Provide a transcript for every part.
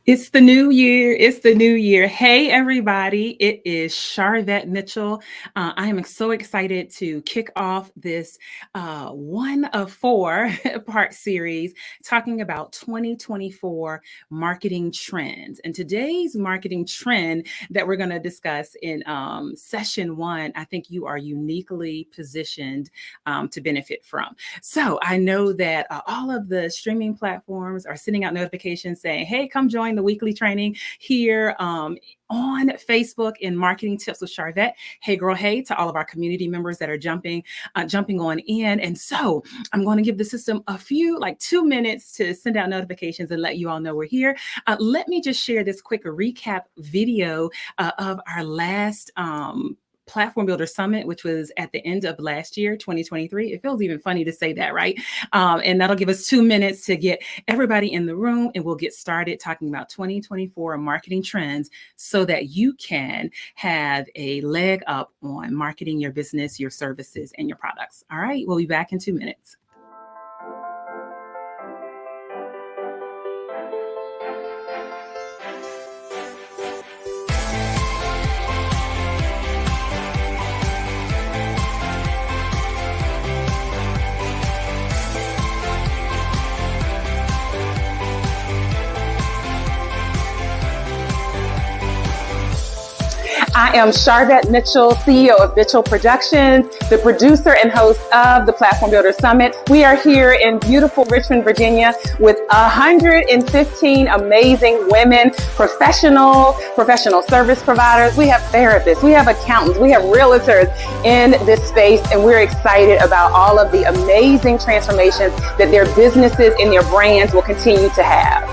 It's the new year. It's the new year. Hey, everybody. It is Sharvette Mitchell. I am so excited to kick off this one of four part series talking about 2024 marketing trends. And today's marketing trend that we're going to discuss in session one, I think you are uniquely positioned to benefit from. So I know that all of the streaming platforms are sending out notifications saying, hey, come join the weekly training here on Facebook in Marketing Tips with Sharvette. Hey, girl, hey, to all of our community members that are jumping on in. And so I'm going to give the system a few, like 2 minutes to send out notifications and let you all know we're here. Let me just share this quick recap video of our last Platform Builder Summit, which was at the end of last year, 2023. It feels even funny to say that, right? And that'll give us 2 minutes to get everybody in the room, and we'll get started talking about 2024 marketing trends so that you can have a leg up on marketing your business, your services, and your products. All right, we'll be back in 2 minutes. I am Sharvette Mitchell, CEO of Mitchell Productions, the producer and host of the Platform Builder Summit. We are here in beautiful Richmond, Virginia with 115 amazing women, professional service providers. We have therapists, we have accountants, we have realtors in this space, and we're excited about all of the amazing transformations that their businesses and their brands will continue to have.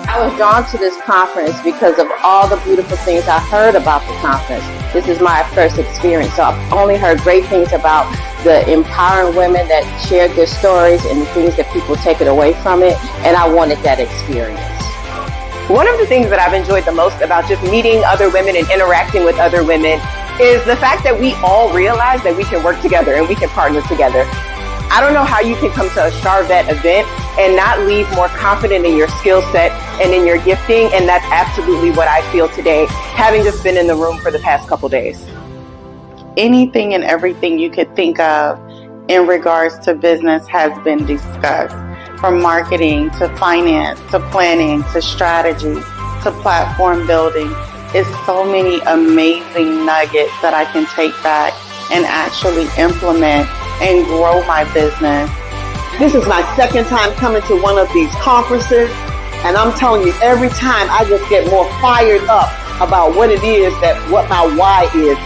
I was drawn to this conference because of all the beautiful things I heard about the conference. This is my first experience, so I've only heard great things about the empowering women that shared their stories and the things that people take it away from it, and I wanted that experience. One of the things that I've enjoyed the most about just meeting other women and interacting with other women is the fact that we all realize that we can work together and we can partner together. I don't know how you can come to a Sharvette event and not leave more confident in your skill set and in your gifting, and that's absolutely what I feel today, having just been in the room for the past couple days. Anything and everything you could think of in regards to business has been discussed, from marketing to finance to planning to strategy to platform building. It's so many amazing nuggets that I can take back and actually implement and grow my business. This is my second time coming to one of these conferences, and I'm telling you, every time I just get more fired up about what it is, what my why is.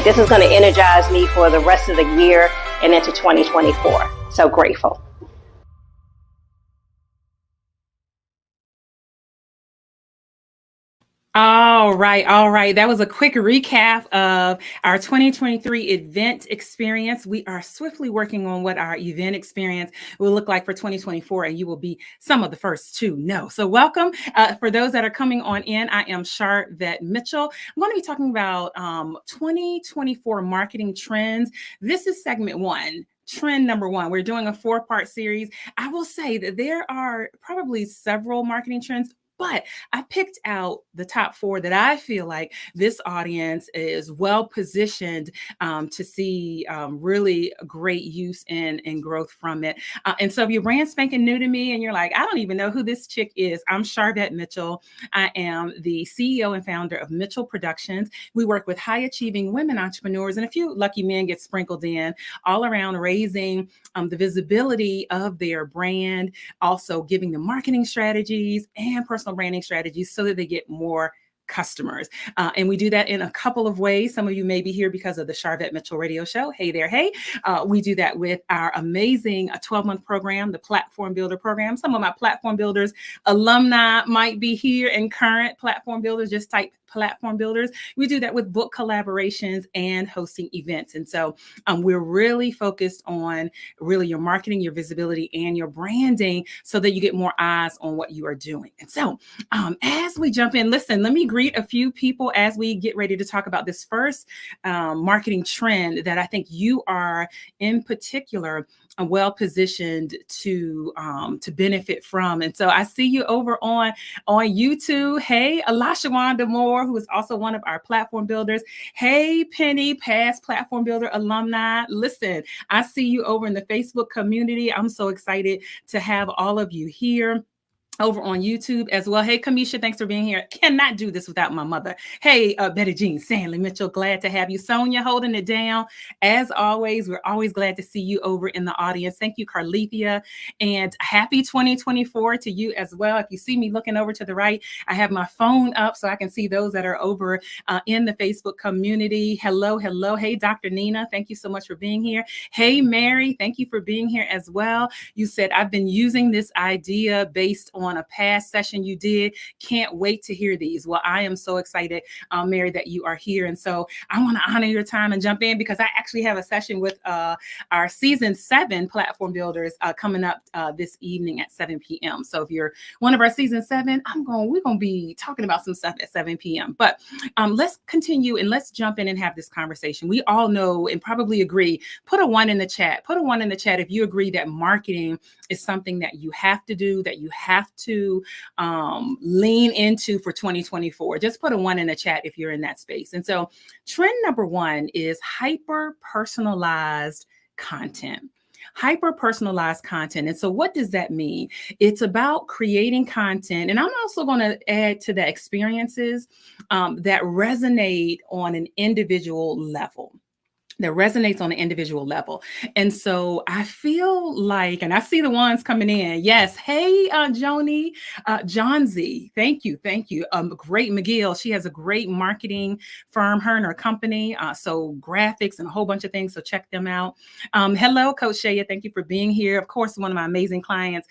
This is going to energize me for the rest of the year and into 2024. So grateful. All right. That was a quick recap of our 2023 event experience. We are swiftly working on what our event experience will look like for 2024, and you will be some of the first to know. So welcome. For those that are coming on in, I am Sharvette Mitchell. I'm going to be talking about 2024 marketing trends. This is segment one. Trend number one. We're doing a 4-part series. I will say that there are probably several marketing trends, but I picked out the top 4 that I feel like this audience is well positioned to see really great use and growth from it. And so if you're brand spanking new to me and you're like, I don't even know who this chick is, I'm Sharvette Mitchell. I am the CEO and founder of Mitchell Productions. We work with high achieving women entrepreneurs, and a few lucky men get sprinkled in, all around raising the visibility of their brand, also giving them marketing strategies and personal branding strategies so that they get more customers. And we do that in a couple of ways. Some of you may be here because of the Sharvette Mitchell Radio Show. Hey there, hey. We do that with our amazing 12-month program, the Platform Builder program. Some of my Platform Builders alumni might be here, and current Platform Builders, just type Platform Builders. We do that with book collaborations and hosting events. And so we're really focused on really your marketing, your visibility, and your branding so that you get more eyes on what you are doing. And so as we jump in, listen, let me greet a few people as we get ready to talk about this first marketing trend that I think you are in particular well positioned to benefit from. And so I see you over on YouTube. Hey, Alashawanda Moore, who is also one of our platform builders. Hey, Penny, past platform builder alumni. Listen, I see you over in the Facebook community. I'm so excited to have all of you here over on YouTube as well. Hey, Kamisha, thanks for being here. Cannot do this without my mother. Hey, Betty Jean, Stanley Mitchell, glad to have you. Sonia holding it down. As always, we're always glad to see you over in the audience. Thank you, Carlethia, and happy 2024 to you as well. If you see me looking over to the right, I have my phone up so I can see those that are over in the Facebook community. Hello, hello. Hey, Dr. Nina, thank you so much for being here. Hey, Mary, thank you for being here as well. You said, I've been using this idea based on a past session you did. Can't wait to hear these. Well, I am so excited, Mary, that you are here. And so I want to honor your time and jump in because I actually have a session with our season 7 platform builders coming up this evening at 7 p.m. So if you're one of our season 7, we're going to be talking about some stuff at 7 p.m. But let's continue and let's jump in and have this conversation. We all know and probably agree, put a 1 in the chat. Put a 1 in the chat if you agree that marketing is something that you have to do, that you have to lean into for 2024. Just put a 1 in the chat if you're in that space. And so trend number 1 is hyper-personalized content. Hyper-personalized content. And so what does that mean? It's about creating content. And I'm also going to add to the experiences that resonate on an individual level. That resonates on an individual level. And so I feel like, and I see the ones coming in. Yes. Hey, Joni, John Z. Thank you. Thank you. Great McGill. She has a great marketing firm, her and her company. So graphics and a whole bunch of things. So check them out. Hello, Coach Shaya. Thank you for being here. Of course, one of my amazing clients,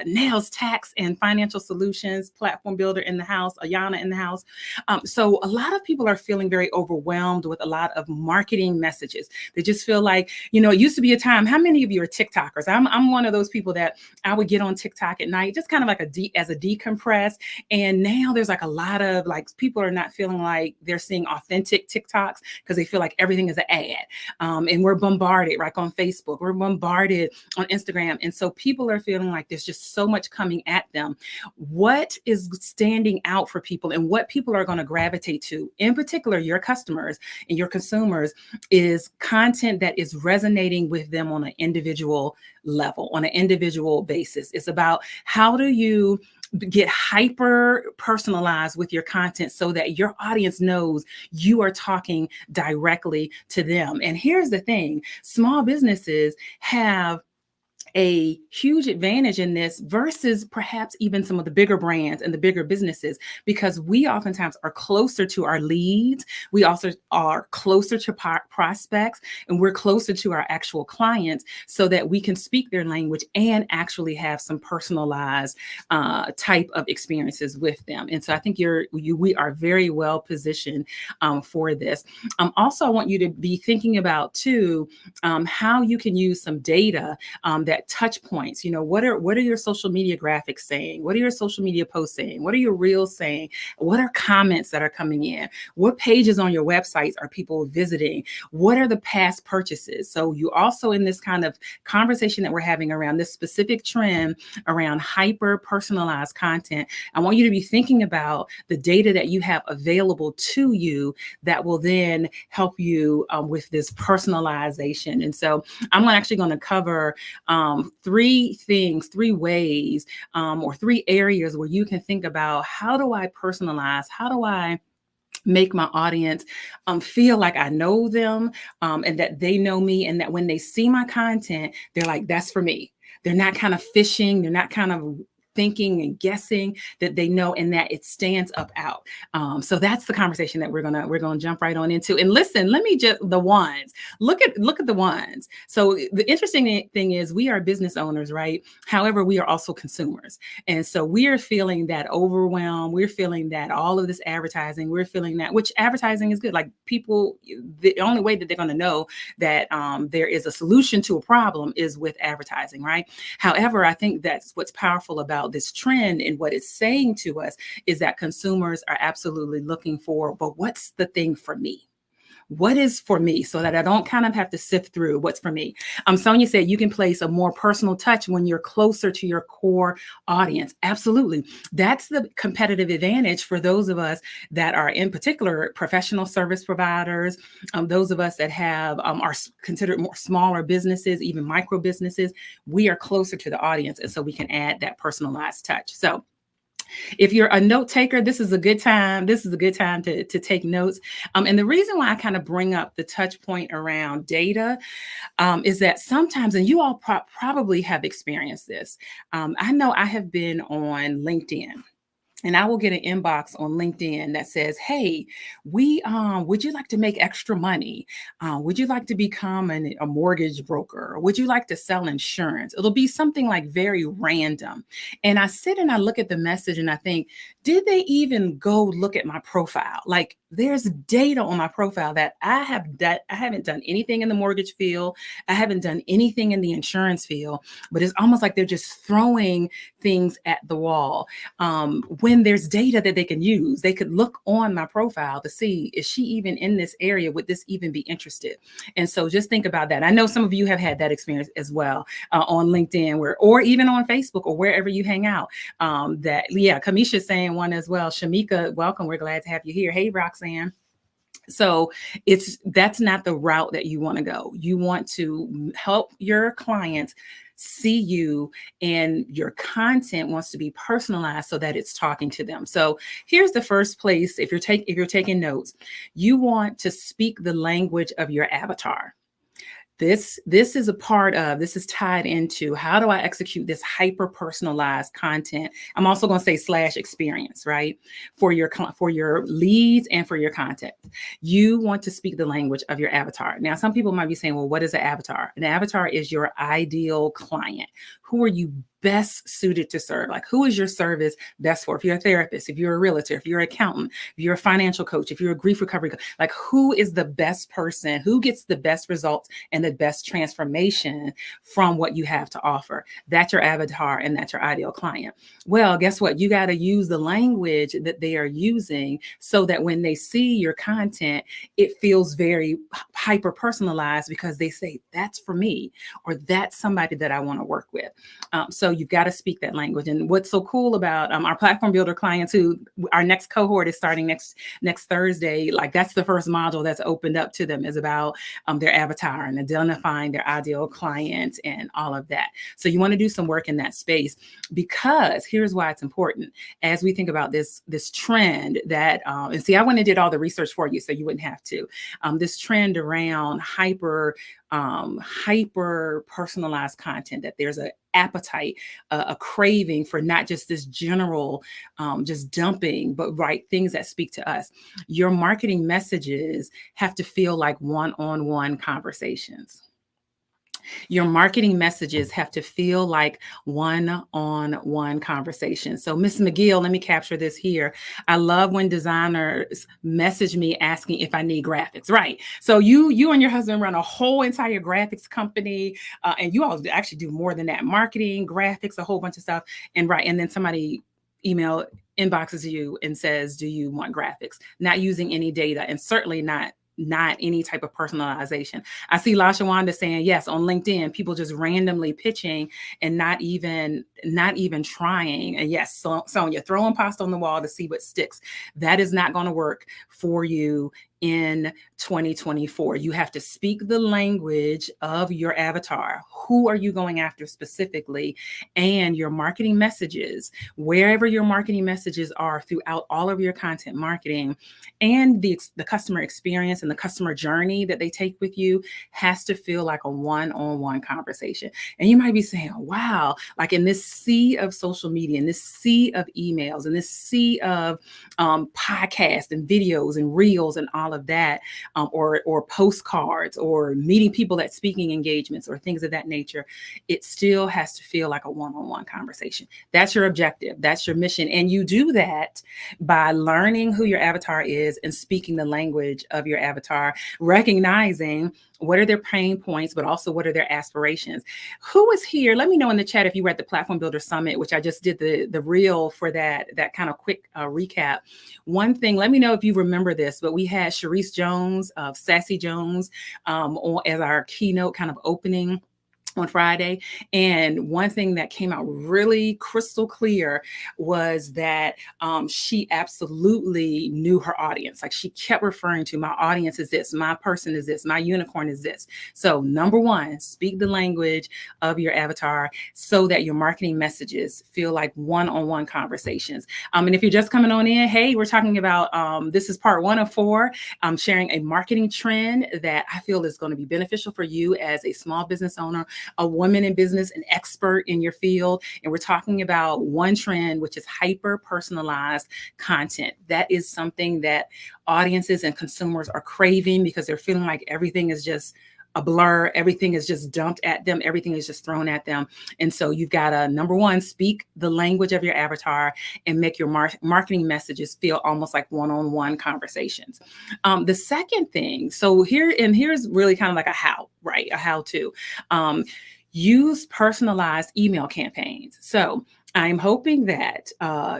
Nails Tax and Financial Solutions, platform builder in the house, Ayana in the house. So a lot of people are feeling very overwhelmed with a lot of marketing messages. They just feel like, it used to be a time. How many of you are TikTokers? I'm one of those people that I would get on TikTok at night, just kind of like as a decompress. And now there's like a lot of people are not feeling like they're seeing authentic TikToks because they feel like everything is an ad. And we're bombarded on Facebook. We're bombarded on Instagram. And so people are feeling like there's just so much coming at them. What is standing out for people and what people are going to gravitate to, in particular, your customers and your consumers, is content that is resonating with them on an individual level, on an individual basis. It's about how do you get hyper personalized with your content so that your audience knows you are talking directly to them. And here's the thing, small businesses have a huge advantage in this versus perhaps even some of the bigger brands and the bigger businesses, because we oftentimes are closer to our leads. We also are closer to prospects, and we're closer to our actual clients so that we can speak their language and actually have some personalized type of experiences with them. And so I think we are very well positioned for this. Also, I want you to be thinking about too, how you can use some data that touch points. What are your social media graphics saying? What are your social media posts saying? What are your reels saying? What are comments that are coming in? What pages on your websites are people visiting? What are the past purchases? So you also, in this kind of conversation that we're having around this specific trend around hyper personalized content, I want you to be thinking about the data that you have available to you that will then help you with this personalization. And so I'm actually going to cover 3 ways, or 3 areas where you can think about, how do I personalize? How do I make my audience feel like I know them, and that they know me, and that when they see my content, they're like, that's for me. They're not kind of fishing. They're not kind of thinking and guessing, that they know, and that it stands up out. So that's the conversation that we're gonna jump right on into. And listen, let me just the ones. Look at the ones. So the interesting thing is, we are business owners, right? However, we are also consumers, and so we are feeling that overwhelm. We're feeling that all of this advertising. We're feeling that, which advertising is good. Like, people, the only way that they're going to know that there is a solution to a problem is with advertising, right? However, I think that's what's powerful about about this trend, and what it's saying to us is that consumers are absolutely looking for, but what's the thing for me? What is for me, so that I don't kind of have to sift through what's for me. Sonia said you can place a more personal touch when you're closer to your core audience. Absolutely. That's the competitive advantage for those of us that are, in particular, professional service providers, those of us that have are considered more smaller businesses, even micro businesses. We are closer to the audience, and so we can add that personalized touch. So if you're a note taker, this is a good time. This is a good time to take notes. And the reason why I kind of bring up the touch point around data is that sometimes, and you all probably have experienced this. I know I have been on LinkedIn, and I will get an inbox on LinkedIn that says, hey, would you like to make extra money? Would you like to become a mortgage broker? Or would you like to sell insurance? It'll be something like very random. And I sit and I look at the message and I think, did they even go look at my profile? Like, there's data on my profile that I haven't done anything in the mortgage field. I haven't done anything in the insurance field, but it's almost like they're just throwing things at the wall. When there's data that they can use, they could look on my profile to see, is she even in this area? Would this even be interested? And so just think about that. I know some of you have had that experience as well on LinkedIn, or even on Facebook, or wherever you hang out. Kamisha's saying one as well. Shamika, welcome. We're glad to have you here. Hey, Roxanne. So that's not the route that you want to go. You want to help your clients see you, and your content wants to be personalized so that it's talking to them. So here's the first place. If you're taking notes, you want to speak the language of your avatar. This is tied into, how do I execute this hyper personalized content? I'm also going to say / experience, right? For your leads and for your content. You want to speak the language of your avatar. Now, some people might be saying, well, what is an avatar? An avatar is your ideal client. Who are you best suited to serve? Like, who is your service best for? If you're a therapist, if you're a realtor, if you're an accountant, if you're a financial coach, if you're a grief recovery coach, like, who is the best person? Who gets the best results and the best transformation from what you have to offer? That's your avatar, and that's your ideal client. Well, guess what? You got to use the language that they are using so that when they see your content, it feels very hyper personalized, because they say, that's for me, or that's somebody that I want to work with. So you've got to speak that language. And what's so cool about our platform builder clients, who our next cohort is starting next Thursday, like, that's the first module that's opened up to them, is about their avatar and identifying their ideal client and all of that. So you want to do some work in that space, because here's why it's important. As we think about this trend that, and see, I went and did all the research for you, so you wouldn't have to, this trend around hyper personalized content, that there's an appetite, a craving for not just this general, just dumping, but things that speak to us. Your marketing messages have to feel like one-on-one conversations. Your marketing messages have to feel like one-on-one conversations. So Miss McGill, let me capture this here. I love when designers message me asking if I need graphics, right? So you and your husband run a whole entire graphics company, and you all actually do more than that: marketing, graphics, a whole bunch of stuff. And then somebody inboxes you and says, do you want graphics? Not using any data, and certainly not any type of personalization. I see LaShawanda saying, yes, on LinkedIn, people just randomly pitching and not even trying. And yes, Sonia, throwing pasta on the wall to see what sticks. That is not going to work for you in 2024. You have to speak the language of your avatar. Who are you going after specifically? And your marketing messages, wherever your marketing messages are throughout all of your content marketing, and the customer experience and the customer journey that they take with you, has to feel like a one-on-one conversation. And you might be saying, wow, like, in this sea of social media, in this sea of emails, in this sea of podcasts and videos and reels and all all of that, or postcards or meeting people at speaking engagements or things of that nature, it still has to feel like a one-on-one conversation. That's your objective. That's your mission. And you do that by learning who your avatar is and speaking the language of your avatar, recognizing what are their pain points, but also what are their aspirations. Who was here? Let me know in the chat if you were at the Platform Builder Summit, which I just did the reel for that kind of quick recap. One thing, let me know if you remember this, but we had Sharice Jones of Sassy Jones as our keynote kind of opening on Friday. And one thing that came out really crystal clear was that she absolutely knew her audience. Like, she kept referring to, my audience is this, my person is this, my unicorn is this. So number one, speak the language of your avatar so that your marketing messages feel like one-on-one conversations. And if you're just coming on in, hey, we're talking about, this is part 1 of 4. I'm sharing a marketing trend that I feel is going to be beneficial for you as a small business owner, a woman in business, an expert in your field. And we're talking about one trend, which is hyper personalized content. That is something that audiences and consumers are craving because they're feeling like everything is just a blur. Everything is just dumped at them. Everything is just thrown at them. And so you've got to, number one, speak the language of your avatar and make your marketing messages feel almost like one-on-one conversations. The second thing, so here's really kind of like a how, right? A how-to. Use personalized email campaigns. So I'm hoping that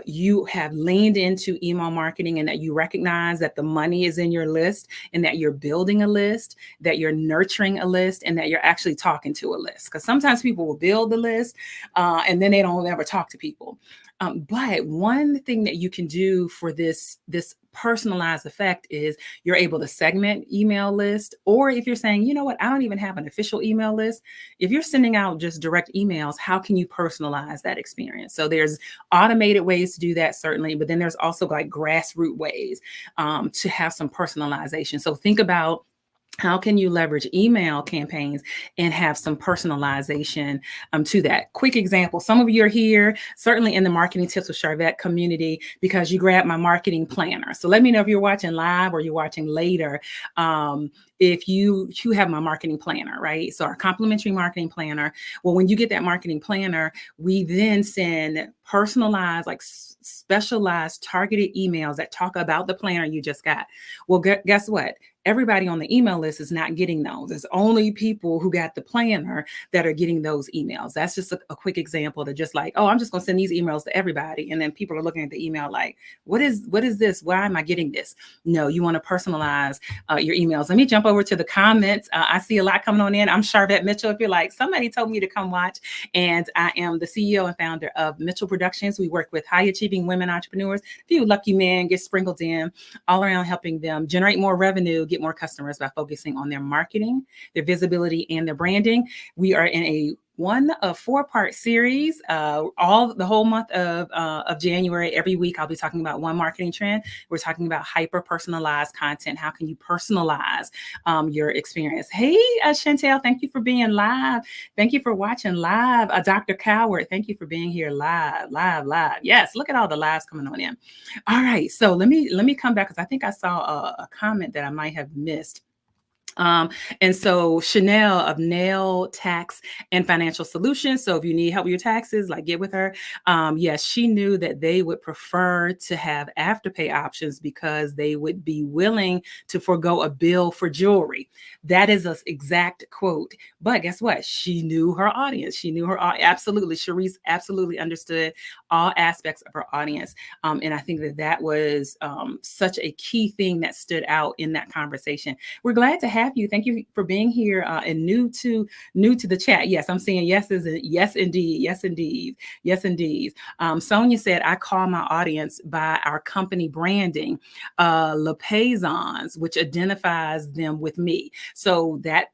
you have leaned into email marketing and that you recognize that the money is in your list and that you're building a list, that you're nurturing a list, and that you're actually talking to a list. Because sometimes people will build the list and then they don't ever talk to people. But one thing that you can do for this personalized effect is you're able to segment email list. Or if you're saying, you know what, I don't even have an official email list. If you're sending out just direct emails, how can you personalize that experience? So there's automated ways to do that, certainly, but then there's also like grassroots ways to have some personalization. So think about, how can you leverage email campaigns and have some personalization to that? Quick example, some of you are here, certainly in the Marketing Tips with Sharvette community, because you grabbed my marketing planner. So let me know if you're watching live or you're watching later. If you have my marketing planner, right? So our complimentary marketing planner. Well, when you get that marketing planner, we then send personalized, like specialized targeted emails that talk about the planner you just got. Well, guess what? Everybody on the email list is not getting those. It's only people who got the planner that are getting those emails. That's just a quick example to just like, oh, I'm just going to send these emails to everybody. And then people are looking at the email like, what is this? Why am I getting this? No, you want to personalize your emails. Let me jump over to the comments. I see a lot coming on in. I'm Sharvette Mitchell. If you're like, somebody told me to come watch. And I am the CEO and founder of Mitchell Productions. We work with high achieving women entrepreneurs, a few lucky men get sprinkled in, all around helping them generate more revenue, get more customers by focusing on their marketing, their visibility, and their branding. We are in a 1 of 4-part series, the whole month of January. Every week, I'll be talking about one marketing trend. We're talking about hyper personalized content. How can you personalize your experience? Hey, Chantel, thank you for being live. Thank you for watching live. Dr. Coward, thank you for being here live. Yes, look at all the lives coming on in. All right, so let me come back because I think I saw a comment that I might have missed. And so Chanel of Nail Tax and Financial Solutions. So if you need help with your taxes, like get with her. Yes, she knew that they would prefer to have afterpay options because they would be willing to forego a bill for jewelry. That is an exact quote. But guess what? She knew her audience. She knew her absolutely. Sharice absolutely understood all aspects of her audience. And I think that was such a key thing that stood out in that conversation. We're glad to have you. Thank you for being here and new to the chat. Yes, I'm seeing yeses. Yes, indeed. Yes, indeed. Yes, indeed. Sonia said, I call my audience by our company branding, Lepaisons, which identifies them with me. So that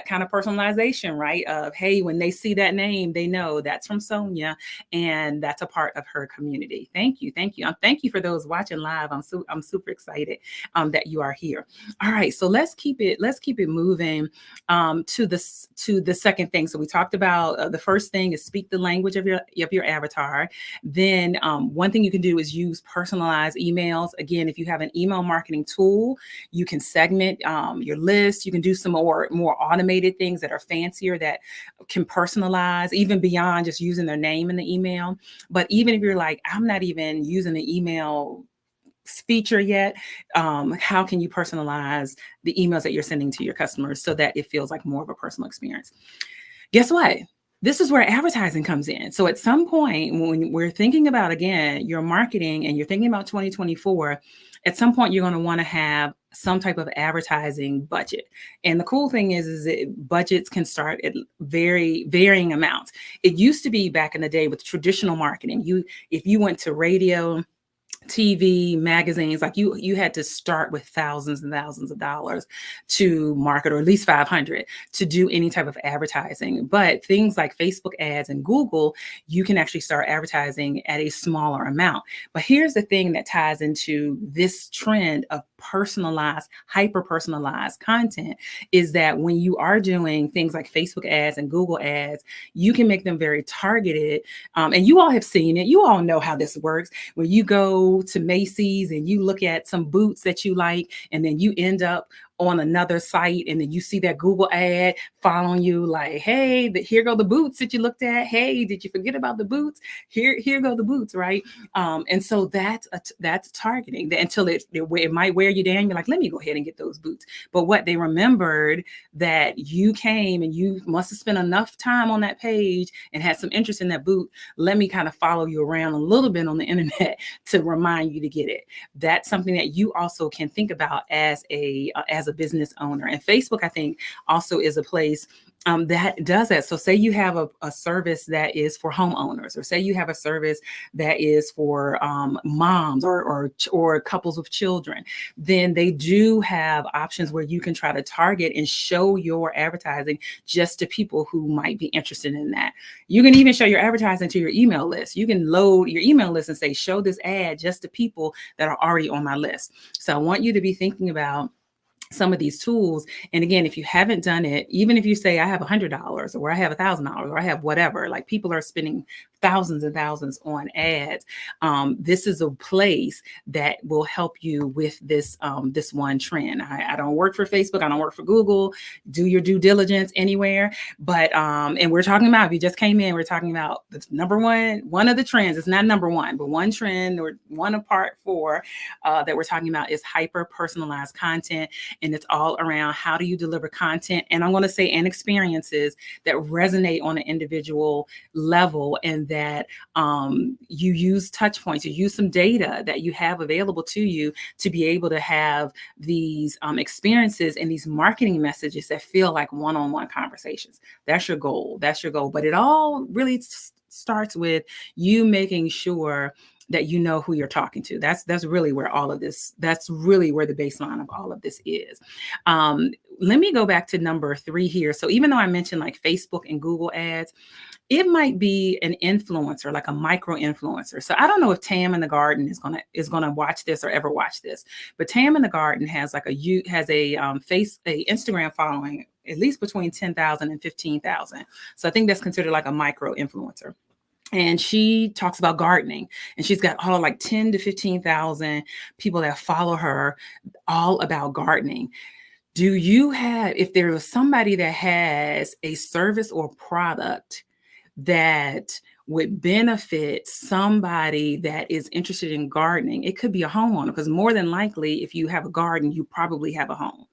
kind of personalization, right? Of, hey, when they see that name, they know that's from Sonia and that's a part of her community. Thank you. Thank you. Thank you for those watching live. I'm super excited that you are here. All right. So let's keep it let's keep it moving to the second thing. So we talked about the first thing is speak the language of your avatar. Then one thing you can do is use personalized emails. Again, if you have an email marketing tool, you can segment your list. You can do some more automated things that are fancier that can personalize even beyond just using their name in the email. But even if you're like, I'm not even using the email feature yet, how can you personalize the emails that you're sending to your customers so that it feels like more of a personal experience? Guess what? This is where advertising comes in. So at some point when we're thinking about, again, your marketing and you're thinking about 2024, at some point you're going to want to have some type of advertising budget. And the cool thing is that budgets can start at very varying amounts. It used to be back in the day with traditional marketing, if you went to radio, TV, magazines, like you had to start with thousands and thousands of dollars to market, or at least 500 to do any type of advertising. But things like Facebook ads and Google, you can actually start advertising at a smaller amount. But here's the thing that ties into this trend of personalized, hyper-personalized content is that when you are doing things like Facebook ads and Google ads, you can make them very targeted. And you all have seen it. You all know how this works. When you go to Macy's and you look at some boots that you like, and then you end up on another site, and then you see that Google ad following you like, hey, here go the boots that you looked at. Hey, did you forget about the boots? Here go the boots, right? And so that's targeting until it might wear you down. You're like, let me go ahead and get those boots. But what they remembered that you came and you must have spent enough time on that page and had some interest in that boot. Let me kind of follow you around a little bit on the internet to remind you to get it. That's something that you also can think about as a business owner. And Facebook, I think, also is a place that does that. So say you have a service that is for homeowners, or say you have a service that is for moms or couples with children, then they do have options where you can try to target and show your advertising just to people who might be interested in that. You can even show your advertising to your email list. You can load your email list and say, show this ad just to people that are already on my list. So I want you to be thinking about some of these tools. And again, if you haven't done it, even if you say I have $100 or I have $1,000 or I have whatever, like people are spending thousands and thousands on ads. This is a place that will help you with this one trend. I don't work for Facebook. I don't work for Google. Do your due diligence anywhere. But and we're talking about, if you just came in, we're talking about the one of the trends. It's not number one, but one trend or one of part four that we're talking about is hyper personalized content. And it's all around how do you deliver content, and I'm going to say, and experiences that resonate on an individual level, and that you use touch points, you use some data that you have available to you to be able to have these experiences and these marketing messages that feel like one-on-one conversations. That's your goal. That's your goal. But it all really starts with you making sure that you know who you're talking to. That's really where all of this, that's really where the baseline of all of this is. Let me go back to number 3 here. So even though I mentioned like Facebook and Google ads, it might be an influencer, like a micro influencer. So I don't know if Tam in the Garden is gonna watch this or ever watch this, but Tam in the Garden has like a Instagram following at least between 10,000 and 15,000. So I think that's considered like a micro influencer. And she talks about gardening, and she's got all like 10 to 15,000 people that follow her, all about gardening. Do you have, if there was somebody that has a service or product that would benefit somebody that is interested in gardening, it could be a homeowner, because more than likely, if you have a garden, you probably have a home.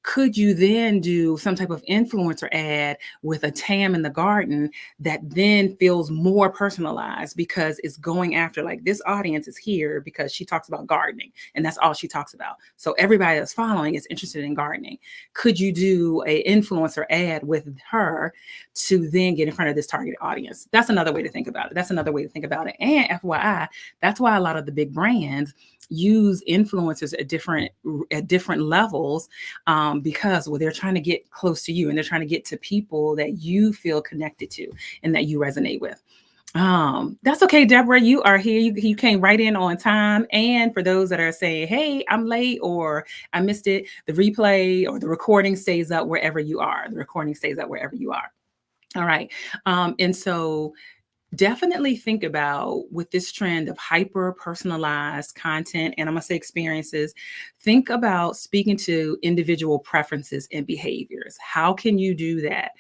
Could you then do some type of influencer ad with a Tam in the Garden that then feels more personalized, because it's going after, like, this audience is here because she talks about gardening and that's all she talks about. So everybody that's following is interested in gardening. Could you do an influencer ad with her to then get in front of this targeted audience? That's another way to think about it. And FYI, that's why a lot of the big brands use influencers at different levels, because they're trying to get close to you, and they're trying to get to people that you feel connected to and that you resonate with. That's okay, Deborah. You are here. You came right in on time. And for those that are saying, hey, I'm late or I missed it, the replay or the recording stays up wherever you are. The recording stays up wherever you are. All right. And so definitely think about, with this trend of hyper personalized content, and I'm going to say experiences, think about speaking to individual preferences and behaviors. How can you do that?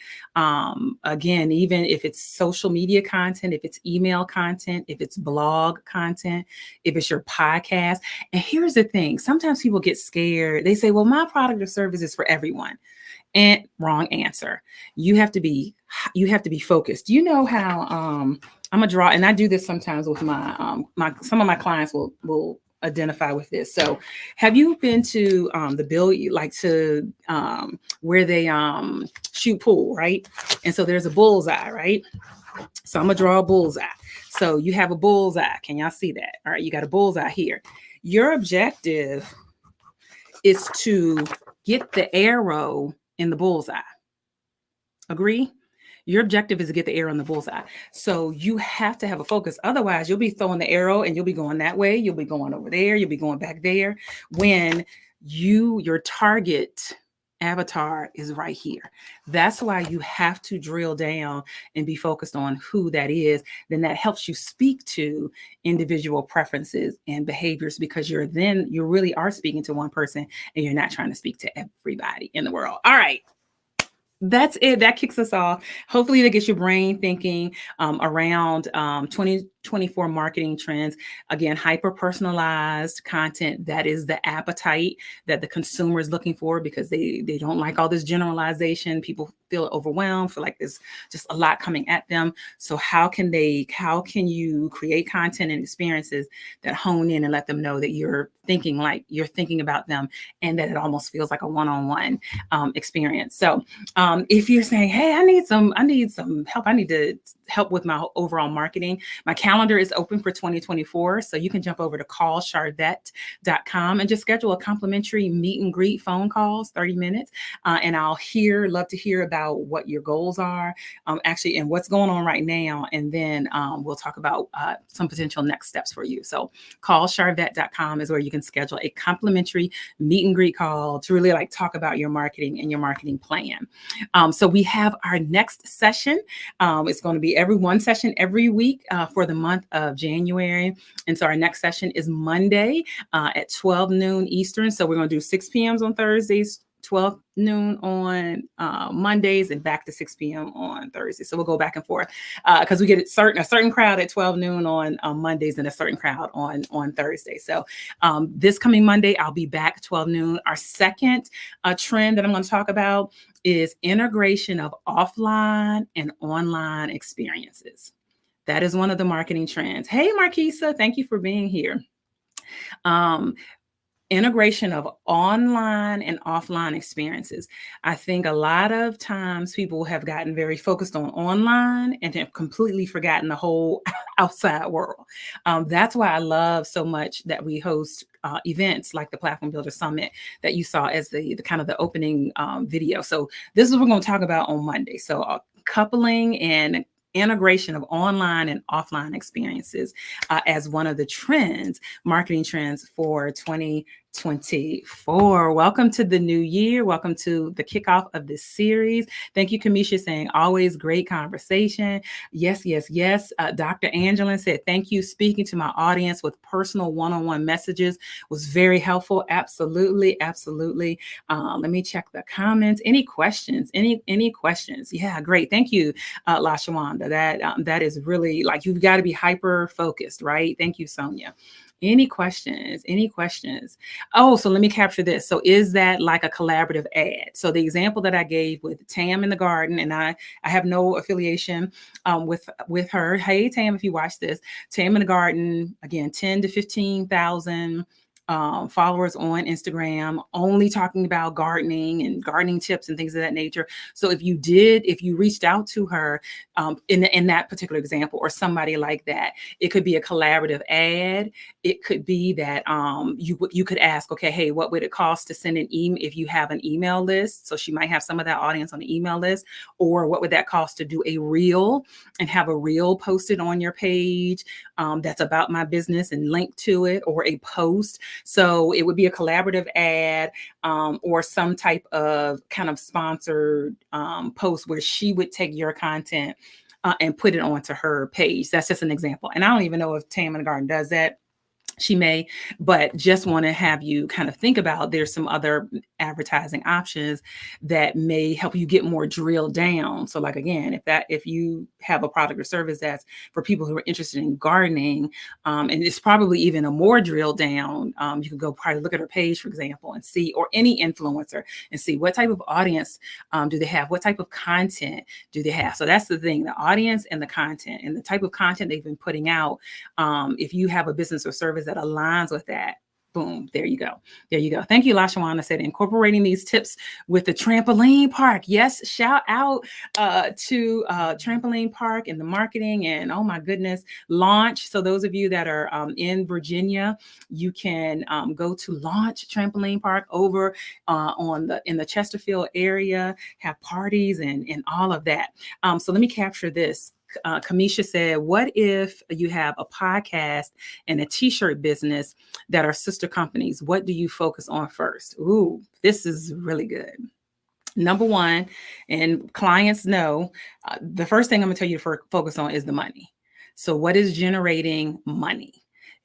Again, even if it's social media content, if it's email content, if it's blog content, if it's your podcast. And here's the thing, sometimes people get scared. They say, well, my product or service is for everyone. And wrong answer. You have to be focused. You know how I'm gonna draw, and I do this sometimes with my some of my clients will identify with this. So have you been to the bill, like to where they shoot pool, right? And so there's a bullseye, right? So I'm gonna draw a bullseye. So you have a bullseye. Can y'all see that? All right, you got a bullseye here. Your objective is to get the arrow in the bullseye. Agree? Your objective is to get the arrow in the bullseye. So you have to have a focus. Otherwise, you'll be throwing the arrow and you'll be going that way. You'll be going over there. You'll be going back there. When your target avatar is right here. That's why you have to drill down and be focused on who that is. Then that helps you speak to individual preferences and behaviors, because you really are speaking to one person and you're not trying to speak to everybody in the world. All right. That's it. That kicks us off. Hopefully that gets your brain thinking around 2024 marketing trends. Again, hyper-personalized content. That is the appetite that the consumer is looking for, because they don't like all this generalization. People feel overwhelmed, feel like there's just a lot coming at them. So how can you create content and experiences that hone in and let them know that you're thinking about them, and that it almost feels like a one-on-one experience. So if you're saying, hey, I need some help, I need to help with my overall marketing, my calendar is open for 2024. So you can jump over to callsharvette.com and just schedule a complimentary meet and greet phone calls, 30 minutes. And I'll love to hear about what your goals are, actually, and what's going on right now. And then we'll talk about some potential next steps for you. So callsharvette.com is where you can schedule a complimentary meet and greet call to really talk about your marketing and your marketing plan. So we have our next session. It's going to be one session every week for the month of January. And so our next session is Monday at 12 noon Eastern. So we're going to do 6 p.m. on Thursdays, 12 noon on Mondays, and back to 6 p.m. on Thursdays. So we'll go back and forth because we get a certain crowd at 12 noon on Mondays and a certain crowd on Thursday. So this coming Monday, I'll be back 12 noon. Our second trend that I'm going to talk about is integration of offline and online experiences. That is one of the marketing trends. Hey, Marquisa, thank you for being here. Integration of online and offline experiences. I think a lot of times people have gotten very focused on online and have completely forgotten the whole outside world. That's why I love so much that we host events like the Platform Builder Summit that you saw as the kind of the opening video. So this is what we're going to talk about on Monday. So coupling and integration of online and offline experiences as one of the trends, marketing trends for 2024. Welcome to the new year. Welcome to the kickoff of this series. Thank you, Kamisha, saying always great conversation. Yes, yes, yes. Dr. Angelin said, thank you. Speaking to my audience with personal one-on-one messages was very helpful. Absolutely, absolutely. Let me check the comments. Any questions? Any questions? Yeah, great. Thank you, LaShawanda. That is really you've got to be hyper focused, right? Thank you, Sonia. Any questions? Any questions? Oh, so let me capture this. So is that like a collaborative ad? So the example that I gave with Tam in the Garden, and I have no affiliation with her. Hey, Tam, if you watch this, Tam in the Garden, again, 10 to 15,000 followers on Instagram, only talking about gardening and gardening tips and things of that nature. So if you reached out to her in that particular example, or somebody like that, it could be a collaborative ad. It could be that you could ask, okay, hey, what would it cost to send an email if you have an email list? So she might have some of that audience on the email list. Or what would that cost to do a reel and have a reel posted on your page that's about my business and link to it, or a post. So it would be a collaborative ad or some type of kind of sponsored post where she would take your content and put it onto her page. That's just an example. And I don't even know if Tam in the Garden does that. She may, but just want to have you kind of think about there's some other advertising options that may help you get more drilled down. So like, again, if you have a product or service that's for people who are interested in gardening, and it's probably even a more drilled down, you could go probably look at her page, for example, and see, or any influencer, and see what type of audience do they have? What type of content do they have? So that's the thing, the audience and the content and the type of content they've been putting out. If you have a business or service that aligns with that, boom, there you go. There you go. Thank you, LaShawana said, incorporating these tips with the trampoline park. Yes, shout out to trampoline park and the marketing, and oh my goodness, launch. So those of you that are in Virginia, you can go to launch trampoline park over in the Chesterfield area, have parties and all of that. So let me capture this. Kamisha said, what if you have a podcast and a t-shirt business that are sister companies? What do you focus on first? Ooh, this is really good. Number one, and clients know, the first thing I'm going to tell you to focus on is the money. So what is generating money?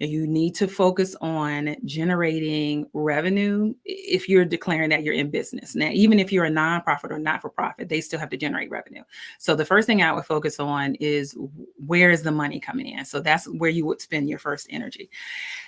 You need to focus on generating revenue if you're declaring that you're in business. Now, even if you're a nonprofit or not-for-profit, they still have to generate revenue. So the first thing I would focus on is, where is the money coming in? So that's where you would spend your first energy.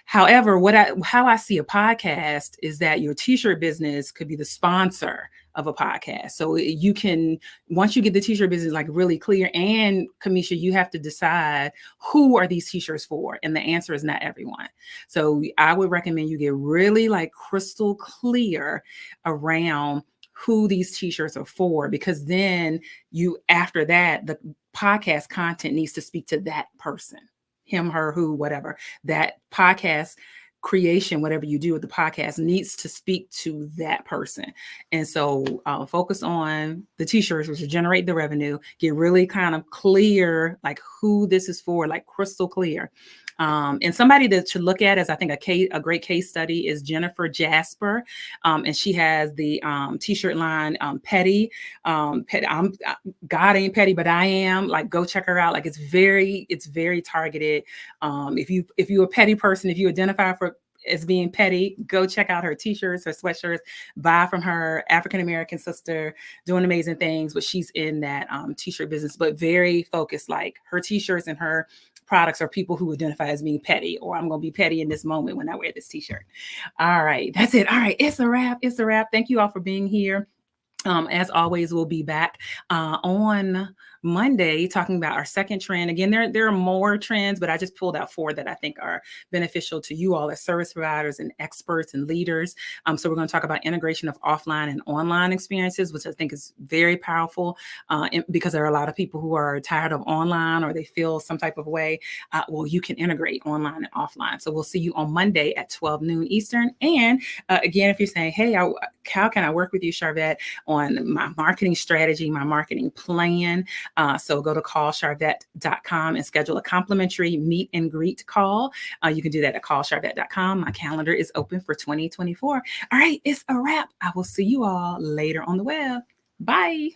However, how I see a podcast is that your t-shirt business could be the sponsor of a podcast. So you can, once you get the t-shirt business like really clear, and Kamisha, you have to decide who are these t-shirts for? And the answer is not everyone. So I would recommend you get really like crystal clear around who these t-shirts are for, because then after that, the podcast content needs to speak to that person, him, her, who, whatever. That podcast creation, whatever you do with the podcast, needs to speak to that person. And so focus on the t-shirts, which will generate the revenue. Get really kind of clear, like who this is for, like crystal clear. And somebody that should look at as I think a great case study is Jennifer Jasper. And she has the t-shirt line, Petty. God ain't petty, but I am. Like, go check her out. Like, it's very targeted. If you're a petty person, if you identify as being petty, go check out her t-shirts, her sweatshirts, buy from her. African-American sister, doing amazing things, but she's in that t-shirt business, but very focused. Like, her t-shirts and her products are people who identify as being petty, or I'm going to be petty in this moment when I wear this t-shirt. All right, that's it. All right, it's a wrap. It's a wrap. Thank you all for being here. As always, we'll be back on Monday talking about our second trend. Again, there are more trends, but I just pulled out 4 that I think are beneficial to you all as service providers and experts and leaders. So we're going to talk about integration of offline and online experiences, which I think is very powerful because there are a lot of people who are tired of online, or they feel some type of way. Well, you can integrate online and offline. So we'll see you on Monday at 12 noon Eastern. And again, if you're saying, hey, how can I work with you, Sharvette, on my marketing strategy, my marketing plan? So go to callsharvette.com and schedule a complimentary meet and greet call. You can do that at callsharvette.com. My calendar is open for 2024. All right, it's a wrap. I will see you all later on the web. Bye.